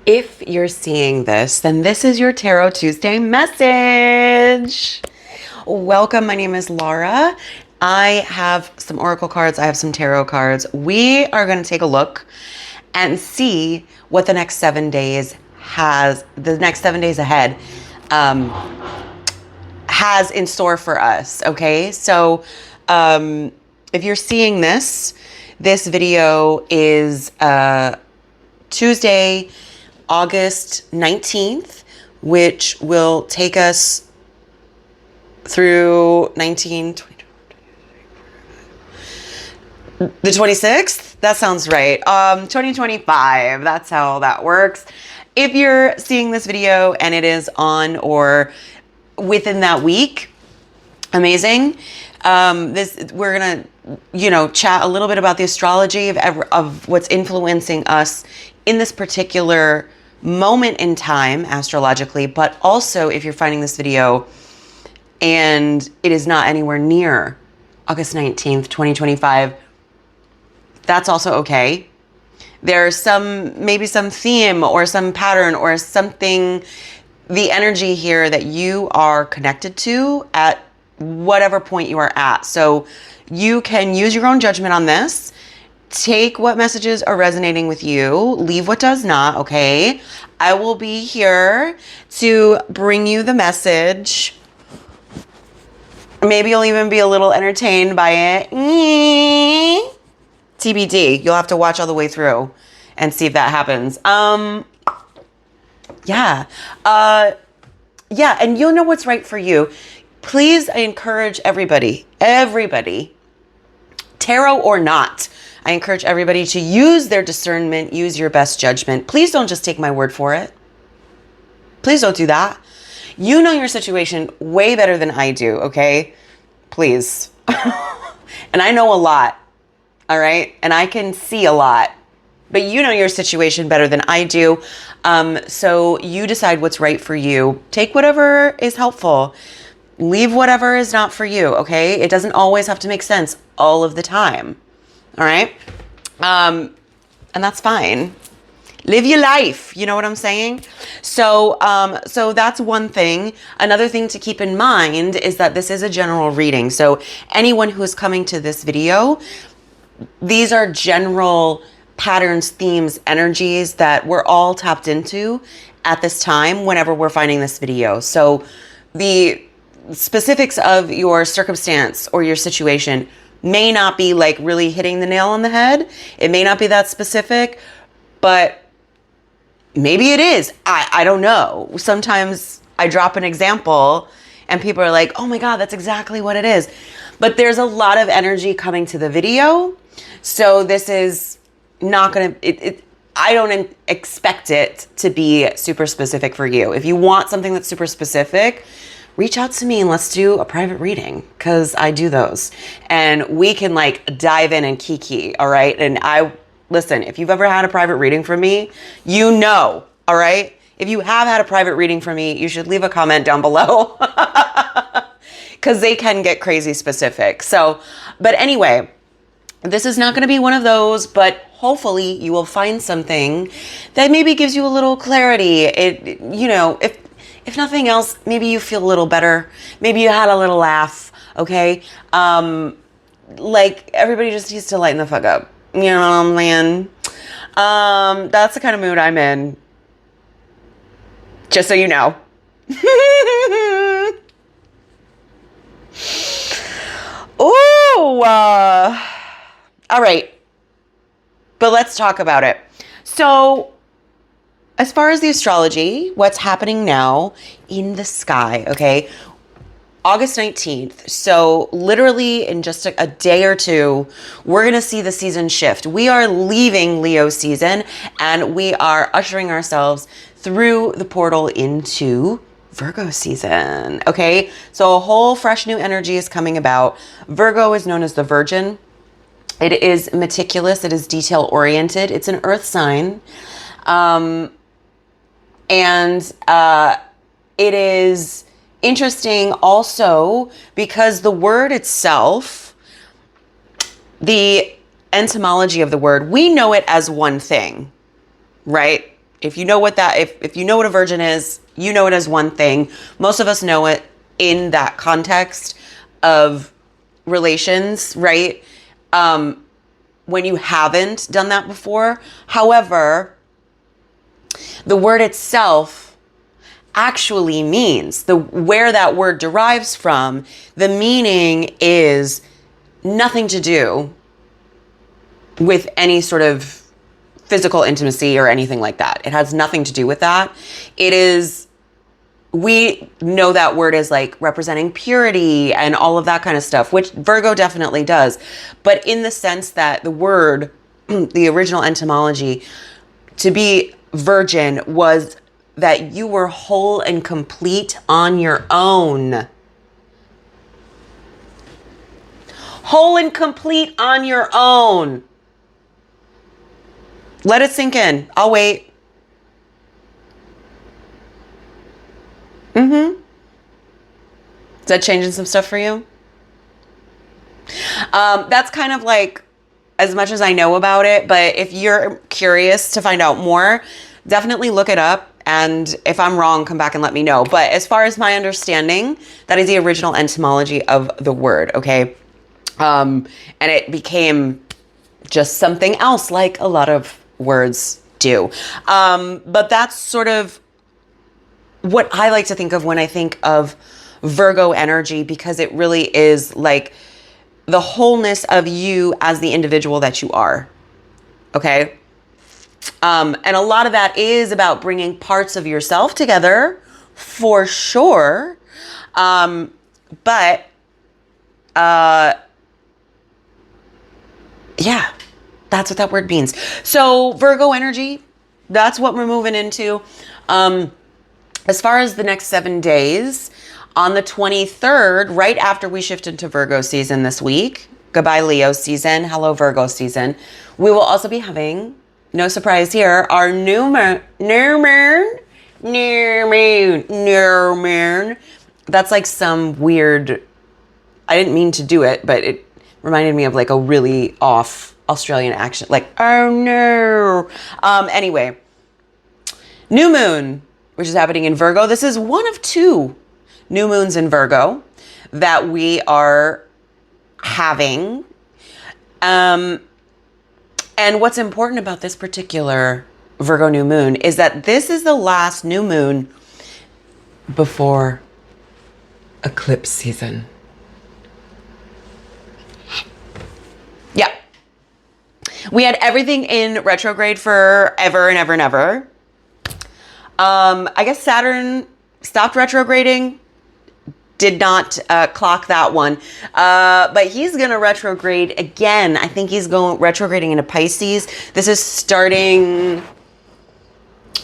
If you're seeing this, then this is your Tarot Tuesday message. Welcome, my name is Lara. I have some oracle cards, I have some tarot cards. We are going to take a look and see what the next 7 days ahead has in store for us, okay? So if you're seeing this video is Tuesday, August 19th, which will take us through the 26th. That sounds right. 2025. That's how that works. If you're seeing this video and it is on or within that week, amazing. We're gonna, chat a little bit about the astrology of what's influencing us in this particular moment in time astrologically, but also if you're finding this video and it is not anywhere near August 19th, 2025, that's also okay. There's maybe some theme or some pattern or something, the energy here that you are connected to at whatever point you are at. So you can use your own judgment on this. Take what messages are resonating with you, leave what does not, okay? I will be here to bring you the message. Maybe you'll even be a little entertained by it. TBD. You'll have to watch all the way through and see if that happens. Yeah, and you'll know what's right for you. Please, I encourage everybody, tarot or not, I encourage everybody to use their discernment, use your best judgment. Please don't just take my word for it. Please don't do that. You know your situation way better than I do, okay? Please. And I know a lot, all right? And I can see a lot, but you know your situation better than I do. So you decide what's right for you. Take whatever is helpful. Leave whatever is not for you, okay? It doesn't always have to make sense all of the time. All right? And that's fine. Live your life. You know what I'm saying? So that's one thing. Another thing to keep in mind is that this is a general reading. So anyone who is coming to this video, these are general patterns, themes, energies that we're all tapped into at this time whenever we're finding this video. So the specifics of your circumstance or your situation may not be like really hitting the nail on the head. It may not be that specific, but maybe it is. I don't know. Sometimes I drop an example and people are like, oh my God, that's exactly what it is. But there's a lot of energy coming to the video. So this is not going to, I don't expect it to be super specific for you. If you want something that's super specific, reach out to me and let's do a private reading, because I do those and we can like dive in and kiki. All right. And listen, if you've ever had a private reading from me, you know, all right. If you have had a private reading from me, you should leave a comment down below because they can get crazy specific. So, but anyway, this is not going to be one of those, but hopefully you will find something that maybe gives you a little clarity. If nothing else, maybe you feel a little better. Maybe you had a little laugh, okay? Like, everybody just needs to lighten the fuck up. You know what I'm saying? That's the kind of mood I'm in. Just so you know. Ooh, all right. But let's talk about it. So, as far as the astrology, what's happening now in the sky, okay? August 19th. So literally in just a day or two, we're going to see the season shift. We are leaving Leo season and we are ushering ourselves through the portal into Virgo season, okay? So a whole fresh new energy is coming about. Virgo is known as the Virgin. It is meticulous. It is detail oriented. It's an earth sign. It is interesting also because the word itself, the etymology of the word, we know it as one thing, right? If you know what that, if you know what a virgin is, you know it as one thing. Most of us know it in that context of relations, right? When you haven't done that before. However, the word itself actually means, where that word derives from, the meaning is nothing to do with any sort of physical intimacy or anything like that. It has nothing to do with that. It is, we know that word as like representing purity and all of that kind of stuff, which Virgo definitely does. But in the sense that the word, the original etymology, to be virgin was that you were whole and complete on your own. Whole and complete on your own. Let it sink in. I'll wait. Is that changing some stuff for you? That's kind of like as much as I know about it, but if you're curious to find out more, definitely look it up. And if I'm wrong, come back and let me know. But as far as my understanding, that is the original etymology of the word, okay? And it became just something else, like a lot of words do. But that's sort of what I like to think of when I think of Virgo energy, because it really is like the wholeness of you as the individual that you are. Okay. And a lot of that is about bringing parts of yourself together, for sure. But yeah, that's what that word means. So Virgo energy, that's what we're moving into. As far as the next 7 days, on the 23rd, right after we shift into Virgo season this week, goodbye Leo season, hello Virgo season, we will also be having, no surprise here, our new moon. That's like some weird, I didn't mean to do it, but it reminded me of like a really off Australian accent, like, oh no. Anyway, new moon, which is happening in Virgo. This is one of 2 new moons in Virgo that we are having. And what's important about this particular Virgo new moon is that this is the last new moon before eclipse season. Yeah. We had everything in retrograde forever and ever and ever. I guess Saturn stopped retrograding, did not clock that one. But he's going to retrograde again. I think he's going retrograding into Pisces. This is starting,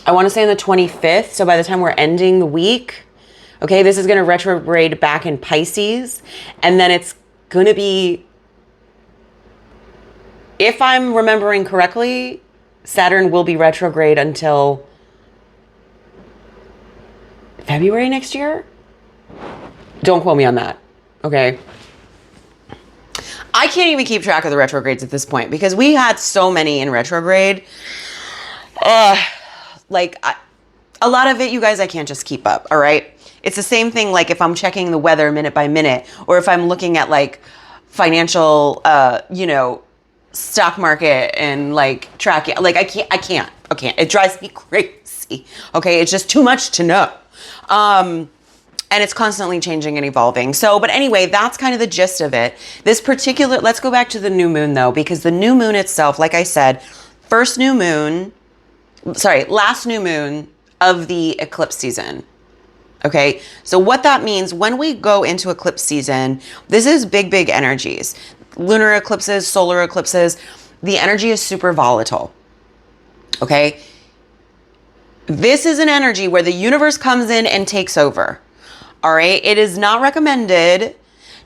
I want to say on the 25th. So by the time we're ending the week, okay, this is going to retrograde back in Pisces. And then it's going to be, if I'm remembering correctly, Saturn will be retrograde until February next year? Don't quote me on that. Okay. I can't even keep track of the retrogrades at this point because we had so many in retrograde. A lot of it, you guys, I can't just keep up. All right. It's the same thing. Like if I'm checking the weather minute by minute, or if I'm looking at like financial, stock market and like tracking, like I can't. It drives me crazy. Okay. It's just too much to know. And it's constantly changing and evolving. So, but anyway, that's kind of the gist of it. Let's go back to the new moon though, because the new moon itself, like I said, last new moon of the eclipse season. Okay. So what that means when we go into eclipse season, this is big energies, lunar eclipses, solar eclipses. The energy is super volatile. Okay. This is an energy where the universe comes in and takes over. All right. It is not recommended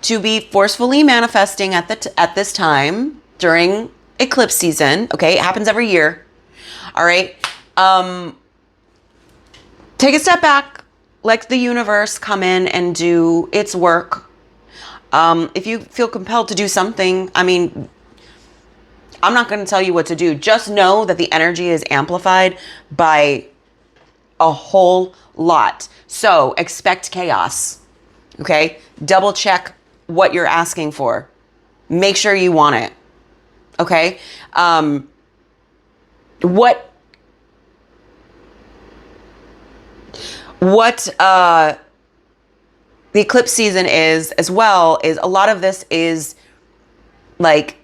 to be forcefully manifesting at this time during eclipse season. Okay. It happens every year. All right. Take a step back, let the universe come in and do its work. If you feel compelled to do something, I mean, I'm not going to tell you what to do. Just know that the energy is amplified by a whole lot. So expect chaos. Okay? Double check what you're asking for. Make sure you want it. Okay? What the eclipse season is as well is a lot of this is like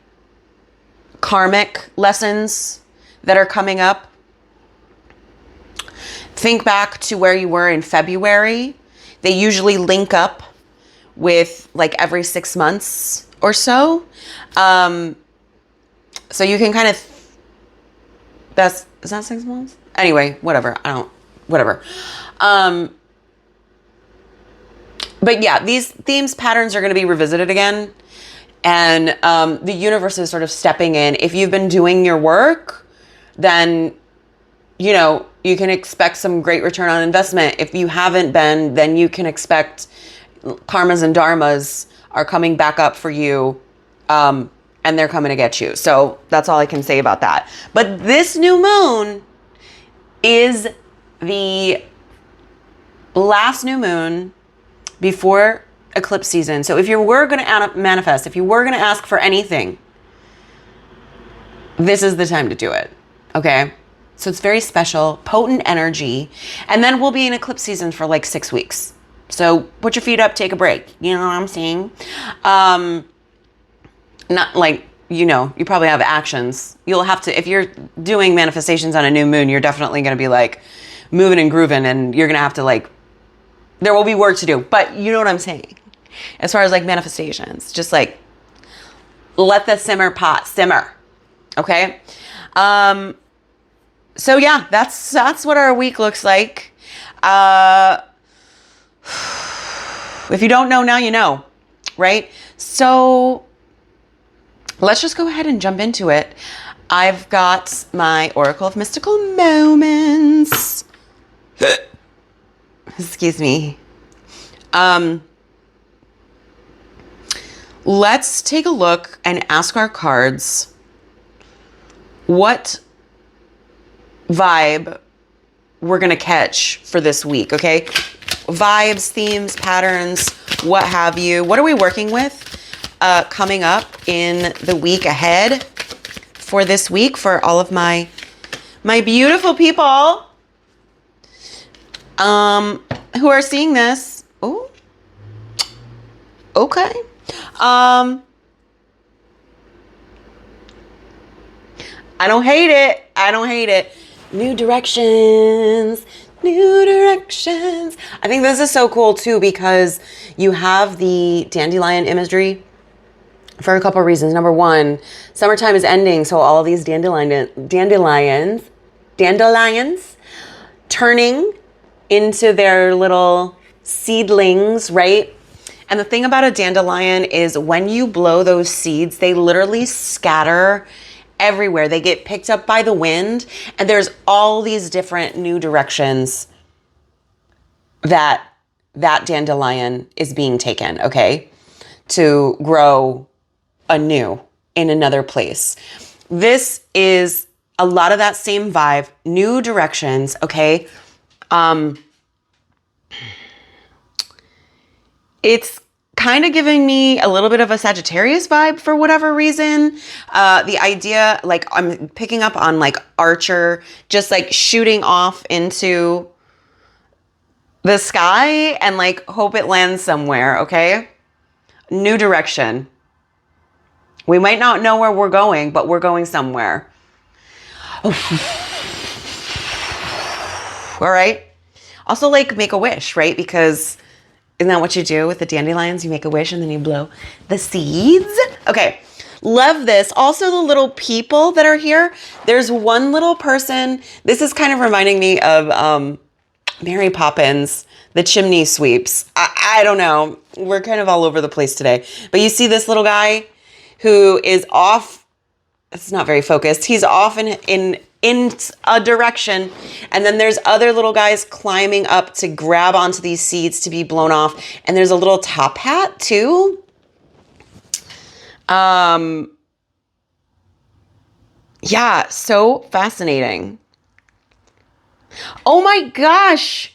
karmic lessons that are coming up. Think back to where you were in February. They usually link up with like every 6 months or so. So you can kind of, is that 6 months? Anyway, whatever. Whatever. But yeah, these themes, patterns are going to be revisited again. And the universe is sort of stepping in. If you've been doing your work, then, you know, you can expect some great return on investment. If you haven't been, then you can expect karmas and dharmas are coming back up for you. And they're coming to get you. So that's all I can say about that. But this new moon is the last new moon before eclipse season. So if you were going to manifest, if you were going to ask for anything, this is the time to do it. Okay? So it's very special, potent energy. And then we'll be in eclipse season for like 6 weeks. So put your feet up, take a break. You know what I'm saying? Not like, you know, you probably have actions. You'll have to, if you're doing manifestations on a new moon, you're definitely going to be like moving and grooving, and you're going to have to like, there will be work to do, but you know what I'm saying? As far as like manifestations, just like let the simmer pot simmer. Okay. So yeah, that's what our week looks like. If you don't know now, you know, right? So let's just go ahead and jump into it. I've got my Oracle of Mystical Moments. Excuse me. Let's take a look and ask our cards what vibe we're going to catch for this week, okay? Vibes, themes, patterns, what have you. What are we working with coming up in the week ahead for this week for all of my beautiful people who are seeing this? Oh, okay. I don't hate it. I don't hate it. New directions. New directions. I think this is so cool too because you have the dandelion imagery for a couple of reasons. Number one, summertime is ending, so all of these dandelions turning into their little seedlings, right? And the thing about a dandelion is when you blow those seeds, they literally scatter everywhere. They get picked up by the wind, and there's all these different new directions that dandelion is being taken, okay, to grow anew in another place. This is a lot of that same vibe, new directions, okay? It's kind of giving me a little bit of a Sagittarius vibe for whatever reason. The idea, like I'm picking up on like Archer, just like shooting off into the sky and like hope it lands somewhere, okay? New direction. We might not know where we're going, but we're going somewhere. All right. Also like make a wish, right? Because isn't that what you do with the dandelions? You make a wish and then you blow the seeds. Okay. Love this. Also the little people that are here. There's one little person. This is kind of reminding me of Mary Poppins, the chimney sweeps. I don't know. We're kind of all over the place today. But you see this little guy who is off. It's not very focused. He's off in a direction. And then there's other little guys climbing up to grab onto these seeds to be blown off. And there's a little top hat too. Yeah, so fascinating. Oh my gosh.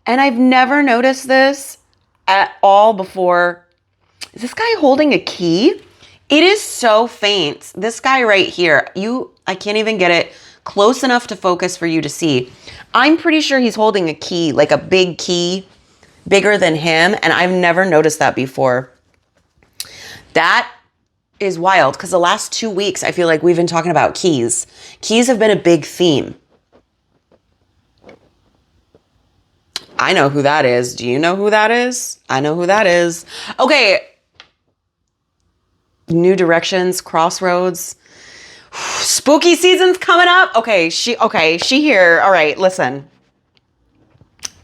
And I've never noticed this at all before. Is this guy holding a key? It is so faint. This guy right here, I can't even get it close enough to focus for you to see. I'm pretty sure he's holding a key, like a big key, bigger than him. And I've never noticed that before. That is wild because the last 2 weeks, I feel like we've been talking about keys. Keys have been a big theme. I know who that is. Do you know who that is? I know who that is. Okay. New directions, crossroads. Spooky season's coming up. Okay, she here. All right, listen.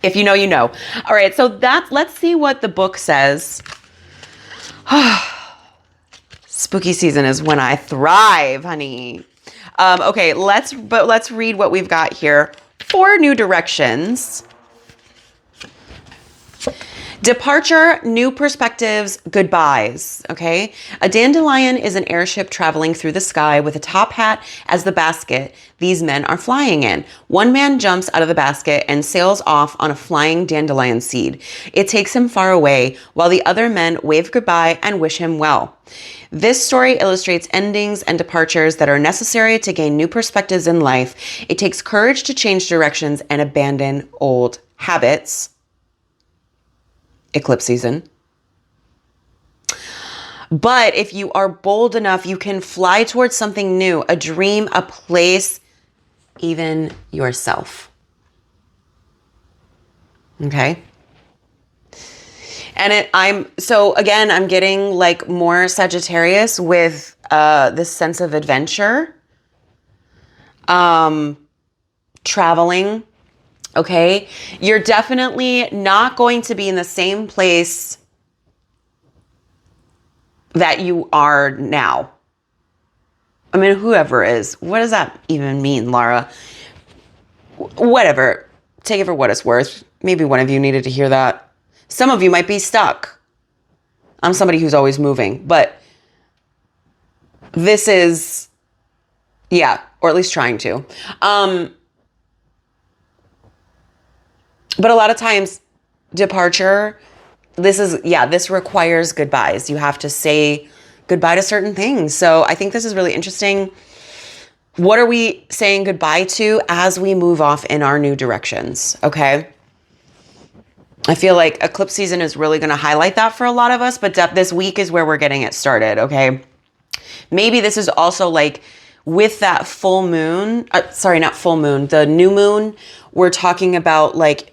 If you know, you know. All right, so let's see what the book says. Spooky season is when I thrive, honey. Okay, let's read what we've got here. 4 new directions. Departure, new perspectives, goodbyes, okay? A dandelion is an airship traveling through the sky with a top hat as the basket these men are flying in. One man jumps out of the basket and sails off on a flying dandelion seed. It takes him far away while the other men wave goodbye and wish him well. This story illustrates endings and departures that are necessary to gain new perspectives in life. It takes courage to change directions and abandon old habits. Eclipse season. But if you are bold enough, you can fly towards something new, a dream, a place, even yourself. Okay? And I'm getting like more Sagittarius with this sense of adventure, traveling. Okay, you're definitely not going to be in the same place that you are now. I mean, whoever is, what does that even mean, Lara? Whatever, take it for what it's worth. Maybe one of you needed to hear that. Some of you might be stuck. I'm somebody who's always moving, but this is, yeah, or at least trying to. But a lot of times, departure, this requires goodbyes. You have to say goodbye to certain things. So I think this is really interesting. What are we saying goodbye to as we move off in our new directions? Okay. I feel like eclipse season is really going to highlight that for a lot of us, but this week is where we're getting it started. Okay. Maybe this is also like with that full moon, not full moon, the new moon, we're talking about like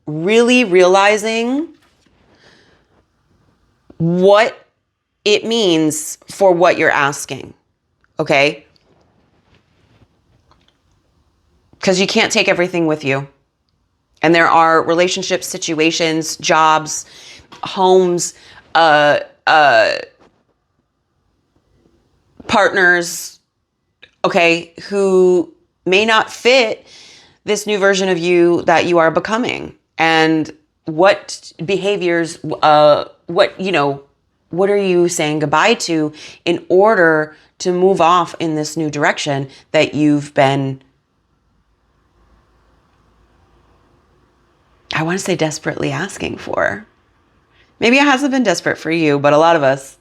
really realizing what it means for what you're asking, okay? Because you can't take everything with you. And there are relationships, situations, jobs, homes, partners, okay, who may not fit this new version of you that you are becoming. And what behaviors, what are you saying goodbye to in order to move off in this new direction that you've been, I want to say desperately asking for? Maybe it hasn't been desperate for you, but a lot of us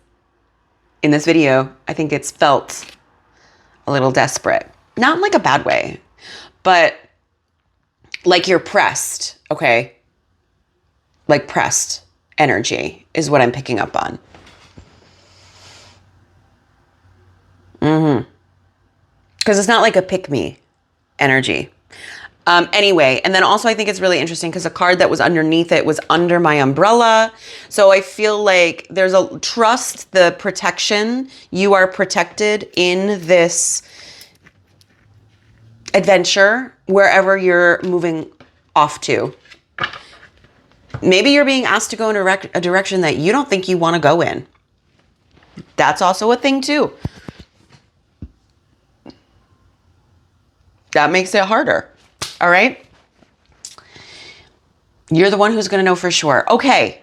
in this video, I think it's felt a little desperate. Not in like a bad way, but like you're pressed, okay? Like pressed energy is what I'm picking up on. Because it's not like a pick-me energy. Anyway, and then also I think it's really interesting because a card that was underneath it was under my umbrella. So I feel like there's a trust, the protection. You are protected in this adventure wherever you're moving off to. Maybe you're being asked to go in a direction that you don't think you want to go in. That's also a thing too. That makes it harder. All right. You're the one who's going to know for sure. Okay.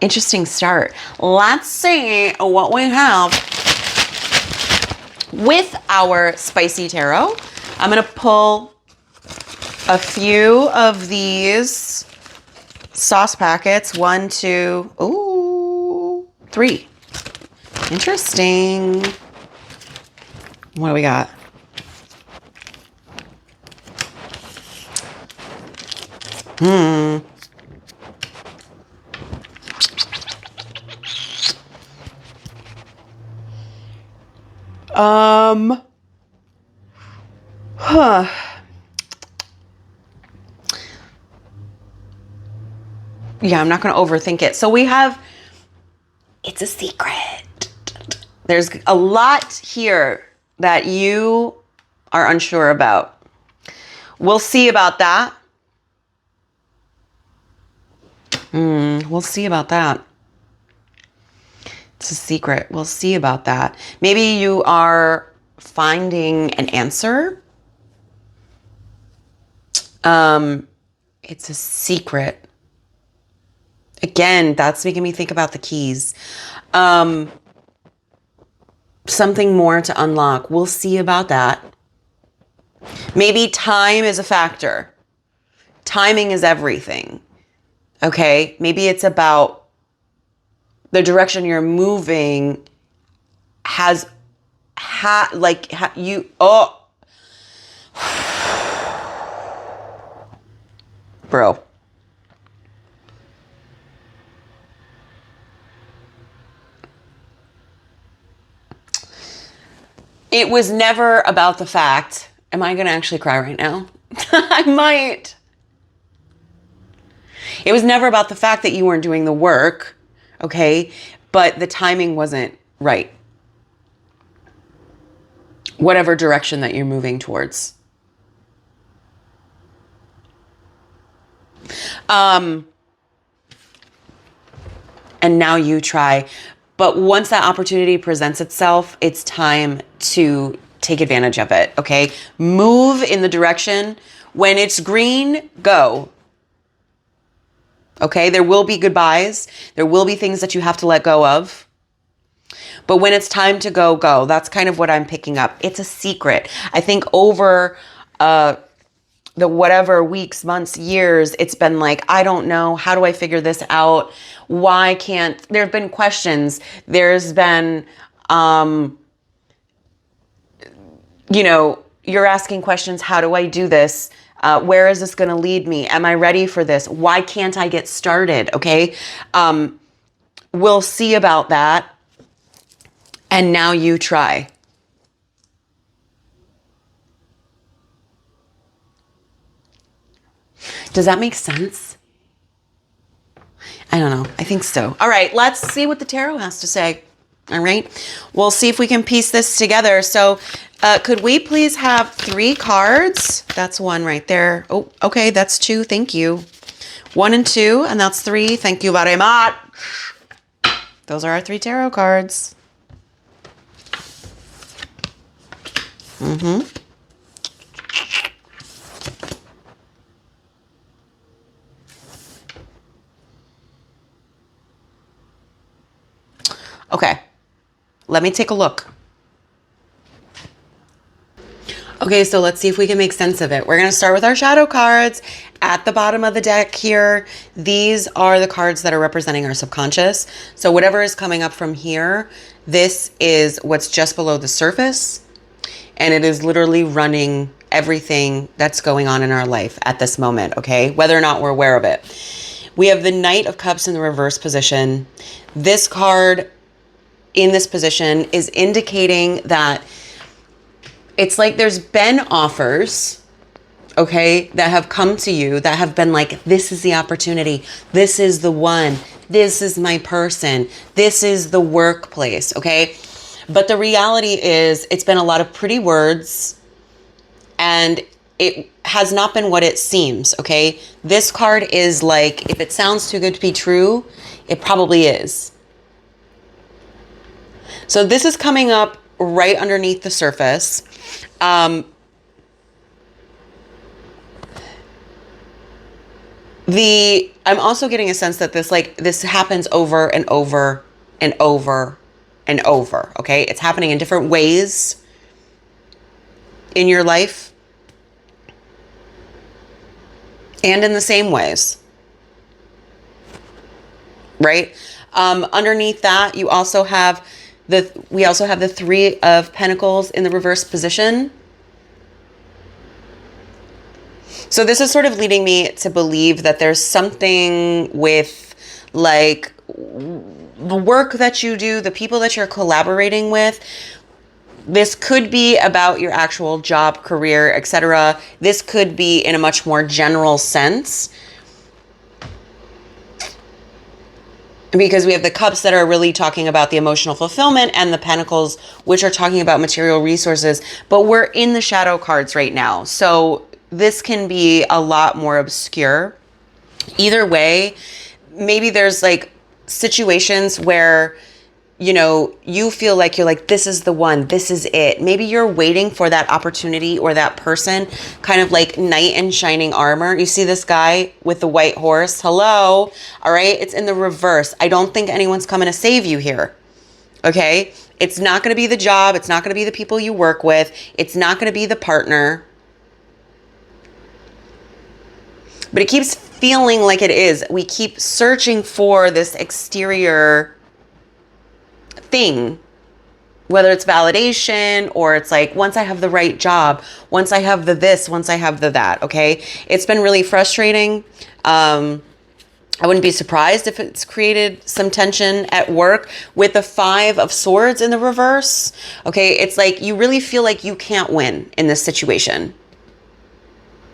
Interesting start. Let's see what we have with our spicy tarot, I'm going to pull a few of these sauce packets. 1, 2, ooh, 3. Interesting. What do we got? Huh. Yeah, I'm not going to overthink it. So we have, it's a secret. There's a lot here that you are unsure about. We'll see about that. We'll see about that. It's a secret. We'll see about that. Maybe you are finding an answer. It's a secret. Again, that's making me think about the keys. Something more to unlock. We'll see about that. Maybe time is a factor. Timing is everything. Okay? Maybe it's about the direction you're moving bro. It was never about the fact, am I going to actually cry right now? I might. It was never about the fact that you weren't doing the work, okay? But the timing wasn't right. Whatever direction that you're moving towards. And now you try. But once that opportunity presents itself, it's time to take advantage of it, okay? Move in the direction. When it's green, go. Okay? There will be goodbyes. There will be things that you have to let go of. But when it's time to go, go. That's kind of what I'm picking up. It's a secret. I think over the whatever weeks, months, years, it's been like, I don't know. How do I figure this out? Why can't, there have been questions. There's been, you're asking questions. How do I do this? Where is this going to lead me? Am I ready for this? Why can't I get started? Okay. We'll see about that. And now you try. Does that make sense? I don't know. I think so. All right, let's see what the tarot has to say. All right, we'll see if we can piece this together. So could we please have 3 cards? That's 1 right there. Oh, okay, that's 2. Thank you. 1 and 2, and that's 3. Thank you very much. Those are our 3 tarot cards. Okay, let me take a look. Okay, so let's see if we can make sense of it. We're going to start with our shadow cards. At the bottom of the deck here, these are the cards that are representing our subconscious. So whatever is coming up from here, this is what's just below the surface. And it is literally running everything that's going on in our life at this moment, okay? Whether or not we're aware of it. We have the Knight of Cups in the reverse position. This card in this position is indicating that it's like there's been offers, okay, that have come to you that have been like, this is the opportunity. This is the one. This is my person. This is the workplace, okay? But the reality is it's been a lot of pretty words and it has not been what it seems, okay? This card is like, if it sounds too good to be true, it probably is. So this is coming up right underneath the surface. I'm also getting a sense that this happens over and over and over and over, okay? It's happening in different ways, in your life and in the same ways, right? Underneath that, we also have the Three of Pentacles in the reverse position. So this is sort of leading me to believe that there's something with like the work that you do, the people that you're collaborating with. This could be about your actual job, career, etc. This could be in a much more general sense, because we have the Cups that are really talking about the emotional fulfillment, and the Pentacles, which are talking about material resources. But we're in the shadow cards right now, so this can be a lot more obscure. Either way, maybe there's like situations where, you know, you feel like you're like, this is the one, this is it. Maybe you're waiting for that opportunity or that person, kind of like knight in shining armor. You see this guy with the white horse? Hello. All right. It's in the reverse. I don't think anyone's coming to save you here. Okay. It's not going to be the job. It's not going to be the people you work with. It's not going to be the partner. But it keeps feeling like it is. We keep searching for this exterior thing, whether it's validation or it's like, once I have the right job, once I have the this, once I have the that. Okay. It's been really frustrating. I wouldn't be surprised if it's created some tension at work with the Five of Swords in the reverse. Okay. It's like, you really feel like you can't win in this situation.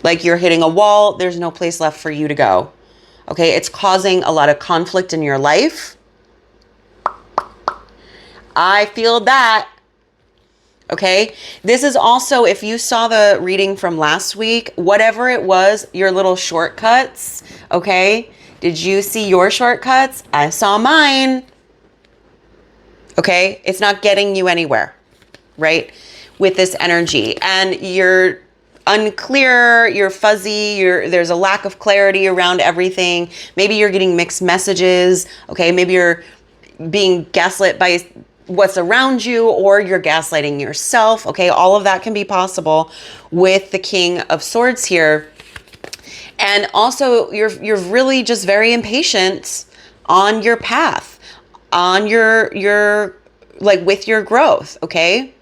Like you're hitting a wall. There's no place left for you to go. Okay. It's causing a lot of conflict in your life. I feel that. Okay. This is also, if you saw the reading from last week, whatever it was, your little shortcuts. Okay. Did you see your shortcuts? I saw mine. Okay. It's not getting you anywhere, right? With this energy, and you're unclear, you're fuzzy, there's a lack of clarity around everything. Maybe you're getting mixed messages. Okay. Maybe you're being gaslit by what's around you, or you're gaslighting yourself. Okay. All of that can be possible with the King of Swords here. And also you're really just very impatient on your path, on your like with your growth. Okay.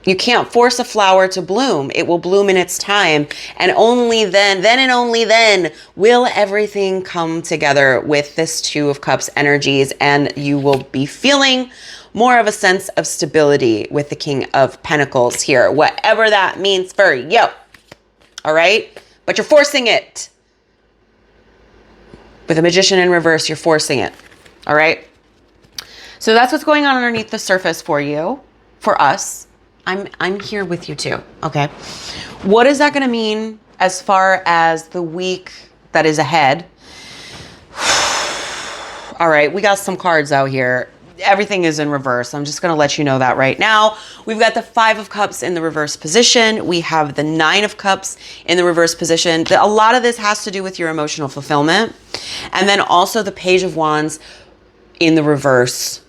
You can't force a flower to bloom. It will bloom in its time. And only then and only then will everything come together with this Two of Cups energies. And you will be feeling more of a sense of stability with the King of Pentacles here, whatever that means for you. All right. But you're forcing it. With the Magician in reverse, you're forcing it. All right. So that's what's going on underneath the surface for you, for us. I'm here with you too. Okay. What is that going to mean as far as the week that is ahead? All right. We got some cards out here. Everything is in reverse. I'm just going to let you know that right now. We've got the Five of Cups in the reverse position. We have the Nine of Cups in the reverse position. A lot of this has to do with your emotional fulfillment. And then also the Page of Wands in the reverse,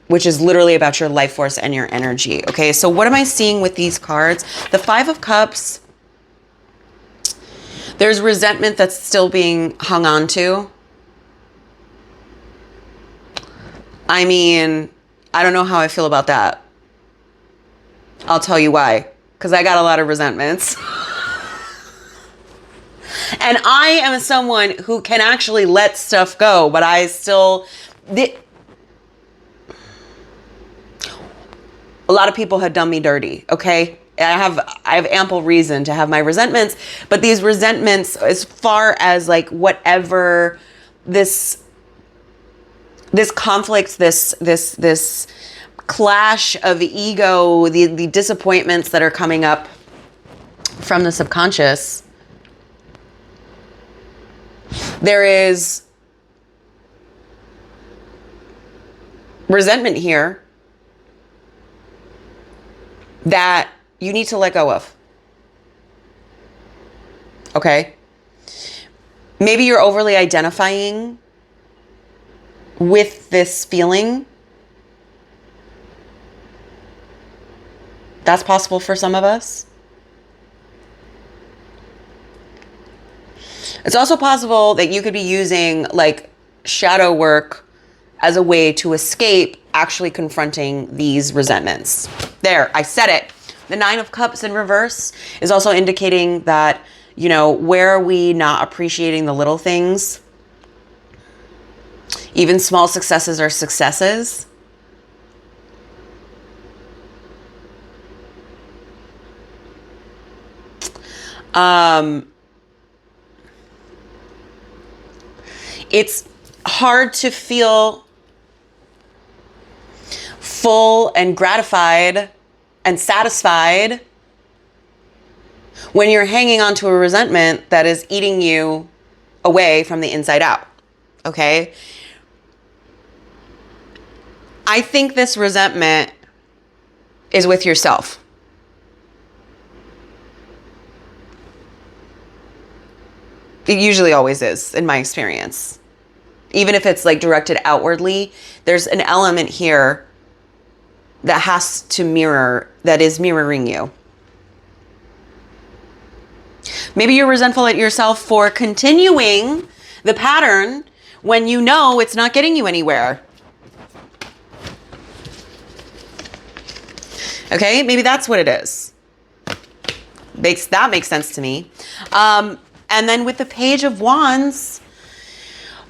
which is literally about your life force and your energy. Okay, so what am I seeing with these cards? The Five of Cups, there's resentment that's still being hung on to. I mean, I don't know how I feel about that. I'll tell you why. Because I got a lot of resentments. And I am someone who can actually let stuff go, but I still... A lot of people have done me dirty, okay? I have ample reason to have my resentments, but these resentments, as far as like whatever this conflict, this clash of ego, the disappointments that are coming up from the subconscious, there is resentment here that you need to let go of. Okay? Maybe you're overly identifying with this feeling That's possible for some of us. It's also possible that you could be using like shadow work as a way to escape actually confronting these resentments. There, I said it. The 9 of Cups in reverse is also indicating that, you know, where are we not appreciating the little things? Even small successes are successes. It's hard to feel full and gratified and satisfied when you're hanging on to a resentment that is eating you away from the inside out. Okay? I think this resentment is with yourself. It usually always is, in my experience. Even if it's like directed outwardly, there's an element here that has to mirror, that is mirroring you. Maybe you're resentful at yourself for continuing the pattern when you know it's not getting you anywhere. Okay, maybe that's what it is. That makes sense to me. And then with the Page of Wands,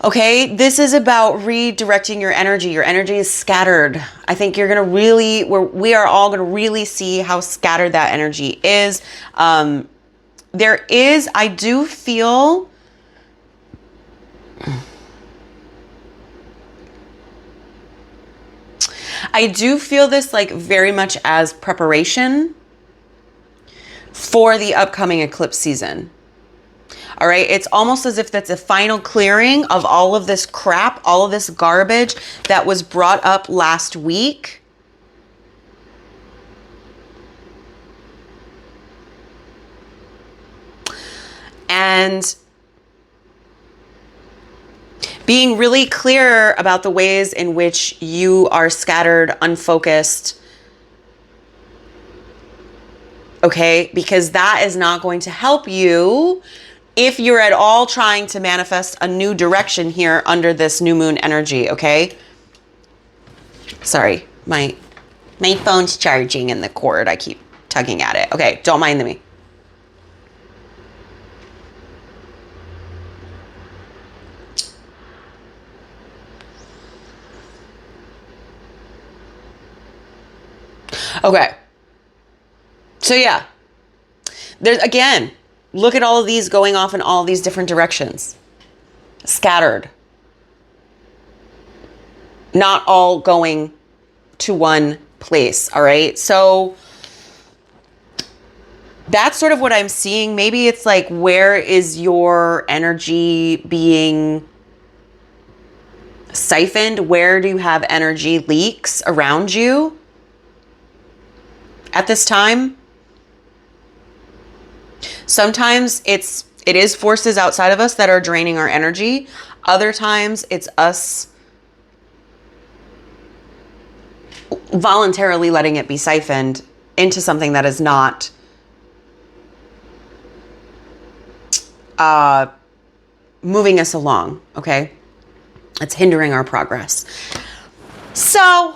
okay, this is about redirecting your energy. Your energy is scattered. I think you're going to really, we are all going to really see how scattered that energy is. There is, I do feel, this like very much as preparation for the upcoming eclipse season. All right. It's almost as if that's a final clearing of all of this crap, all of this garbage that was brought up last week. And being really clear about the ways in which you are scattered, unfocused. Okay. Because that is not going to help you if you're at all trying to manifest a new direction here under this new moon energy, okay? Sorry, my phone's charging in the cord. I keep tugging at it. Okay, don't mind me. Okay. So yeah, there's again, look at all of these going off in all of these different directions. Scattered. Not all going to one place, all right? So that's sort of what I'm seeing. Maybe it's like, where is your energy being siphoned? Where do you have energy leaks around you at this time? Sometimes it is forces outside of us that are draining our energy. Other times it's us voluntarily letting it be siphoned into something that is not moving us along, okay? It's hindering our progress. So,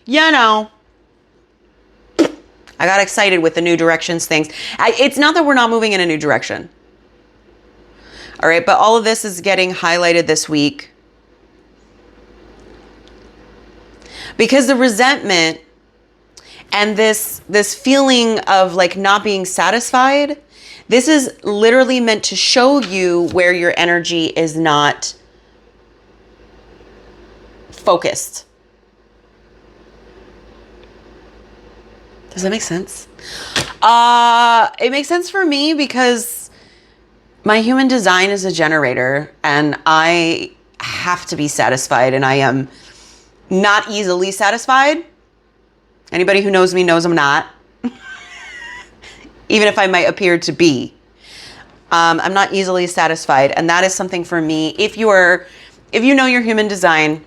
you know, I got excited with the new directions things. It's not that we're not moving in a new direction. All right, but all of this is getting highlighted this week because the resentment and this feeling of like not being satisfied, this is literally meant to show you where your energy is not focused. Does that make sense? It makes sense for me because my human design is a generator and I have to be satisfied, and I am not easily satisfied. Anybody who knows me knows I'm not. Even if I might appear to be. I'm not easily satisfied, and that is something for me. If you know your human design,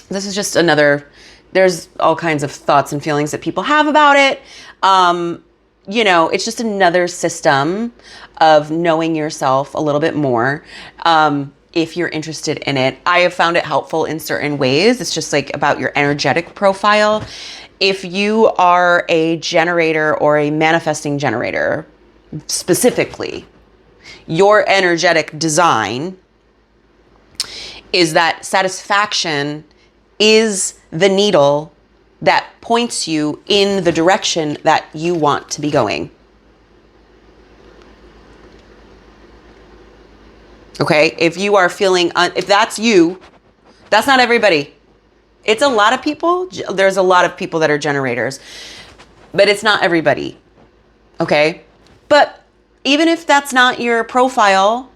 this is just another there's all kinds of thoughts and feelings that people have about it. You know, it's just another system of knowing yourself a little bit more. If you're interested in it, I have found it helpful in certain ways. It's just like about your energetic profile. If you are a generator or a manifesting generator, specifically, your energetic design is that satisfaction is the needle that points you in the direction that you want to be going. Okay? If you are feeling, if that's you, that's not everybody. It's a lot of people. There's a lot of people that are generators, but it's not everybody. Okay? But even if that's not your profile,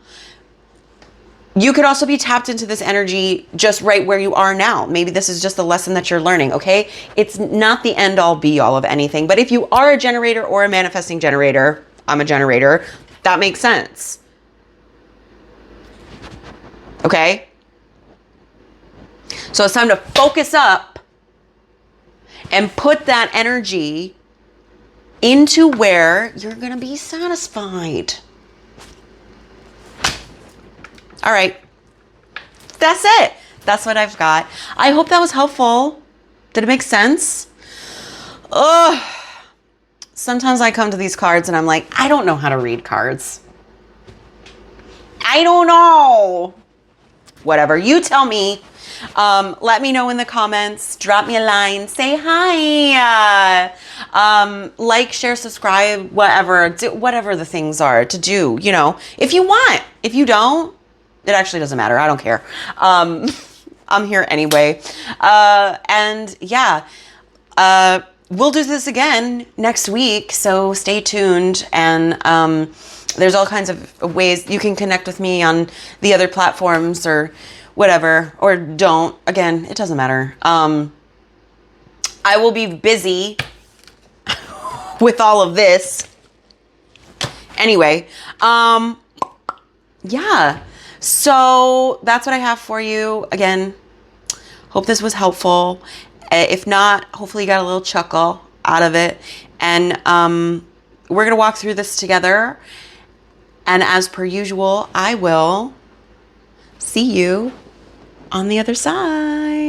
you could also be tapped into this energy just right where you are now. Maybe this is just a lesson that you're learning, okay? It's not the end all be all of anything. But if you are a generator or a manifesting generator, I'm a generator, that makes sense. Okay? So it's time to focus up and put that energy into where you're going to be satisfied. All right. That's it. That's what I've got. I hope that was helpful. Did it make sense? Ugh. Sometimes I come to these cards and I'm like, I don't know how to read cards. I don't know. Whatever. You tell me. Let me know in the comments. Drop me a line. Say hi. Like, share, subscribe, whatever. Do whatever the things are to do, you know, if you want. If you don't, it actually doesn't matter. I don't care. I'm here anyway. And yeah, we'll do this again next week. So stay tuned. And there's all kinds of ways you can connect with me on the other platforms or whatever, or don't. Again, it doesn't matter. I will be busy with all of this. Anyway, yeah. So that's what I have for you. Again, hope this was helpful. If not, hopefully you got a little chuckle out of it. And we're going to walk through this together. And as per usual, I will see you on the other side.